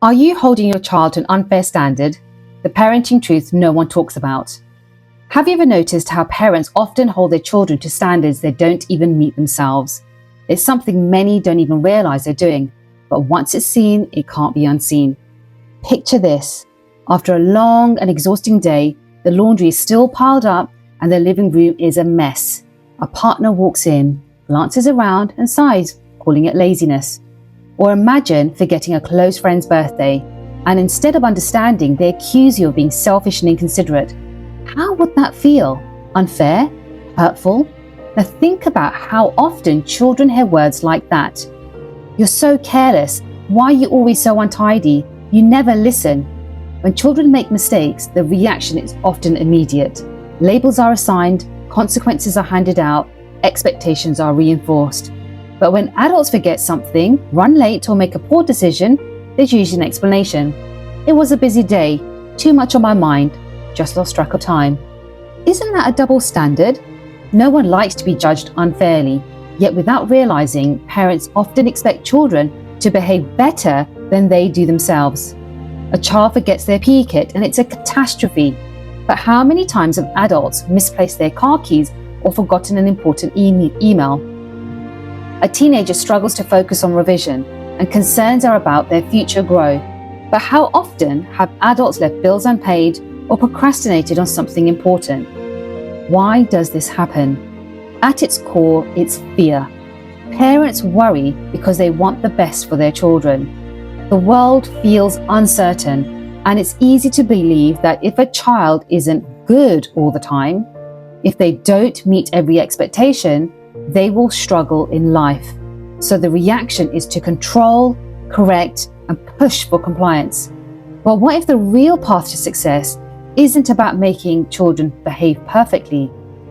Are you holding your child to an unfair standard? The parenting truth no one talks about. Have you ever noticed how parents often hold their children to standards they don't even meet themselves? It's something many don't even realize they're doing, but once it's seen, it can't be unseen. Picture this. After a long and exhausting day, the laundry is still piled up and the living room is a mess. A partner walks in, glances around and sighs, calling it laziness. Or imagine forgetting a close friend's birthday, and instead of understanding, they accuse you of being selfish and inconsiderate. How would that feel? Unfair? Hurtful? Now think about how often children hear words like that. You're so careless. Why are you always so untidy? You never listen. When children make mistakes, the reaction is often immediate. Labels are assigned, consequences are handed out, expectations are reinforced. But when adults forget something, run late or make a poor decision, there's usually an explanation. It was a busy day, too much on my mind, just lost track of time. Isn't that a double standard? No one likes to be judged unfairly, yet without realizing, parents often expect children to behave better than they do themselves. A child forgets their PE kit and it's a catastrophe. But how many times have adults misplaced their car keys or forgotten an important email? A teenager struggles to focus on revision, and concerns are about their future growth. But how often have adults left bills unpaid or procrastinated on something important? Why does this happen? At its core, it's fear. Parents worry because they want the best for their children. The world feels uncertain, and it's easy to believe that if a child isn't good all the time, if they don't meet every expectation, they will struggle in life. So the reaction is to control, correct, and push for compliance. But what if the real path to success isn't about making children behave perfectly?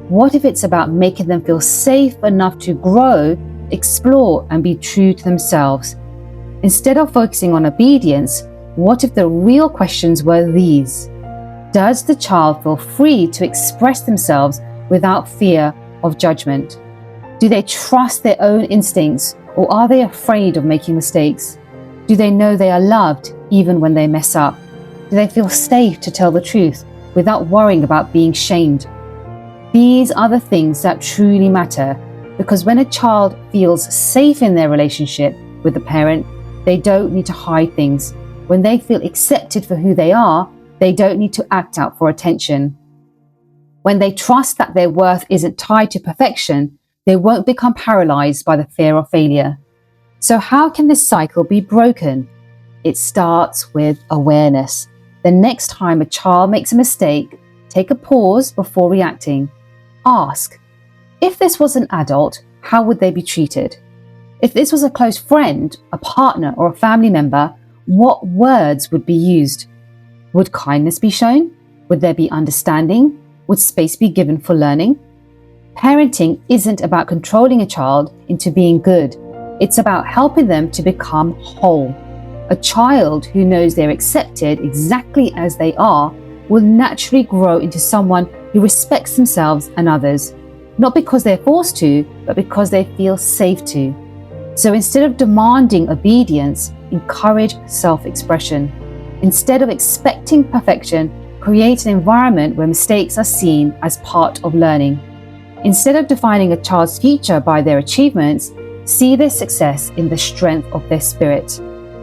What if it's about making them feel safe enough to grow, explore, and be true to themselves? Instead of focusing on obedience, what if the real questions were these? Does the child feel free to express themselves without fear of judgment? Do they trust their own instincts, or are they afraid of making mistakes? Do they know they are loved even when they mess up? Do they feel safe to tell the truth without worrying about being shamed? These are the things that truly matter, because when a child feels safe in their relationship with the parent, they don't need to hide things. When they feel accepted for who they are, they don't need to act out for attention. When they trust that their worth isn't tied to perfection, they won't become paralyzed by the fear of failure. So how can this cycle be broken? It starts with awareness. The next time a child makes a mistake, take a pause before reacting. Ask, if this was an adult, how would they be treated? If this was a close friend, a partner, or a family member, what words would be used? Would kindness be shown? Would there be understanding? Would space be given for learning? Parenting isn't about controlling a child into being good. It's about helping them to become whole. A child who knows they're accepted exactly as they are will naturally grow into someone who respects themselves and others, not because they're forced to, but because they feel safe to. So instead of demanding obedience, encourage self-expression. Instead of expecting perfection, create an environment where mistakes are seen as part of learning. Instead of defining a child's future by their achievements, see their success in the strength of their spirit.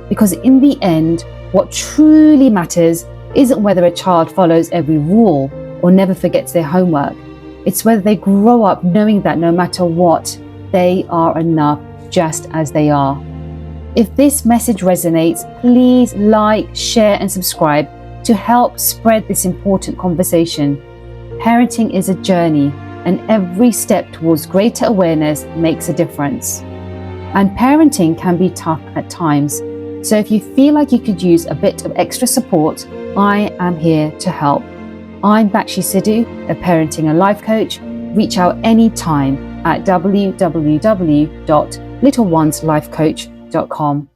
Because in the end, what truly matters isn't whether a child follows every rule or never forgets their homework. It's whether they grow up knowing that no matter what, they are enough just as they are. If this message resonates, please like, share, and subscribe to help spread this important conversation. Parenting is a journey, and every step towards greater awareness makes a difference. And parenting can be tough at times. So if you feel like you could use a bit of extra support, I am here to help. I'm Bakshi Sidhu, a parenting and life coach. Reach out anytime at www.littlenoneslifecoach.com.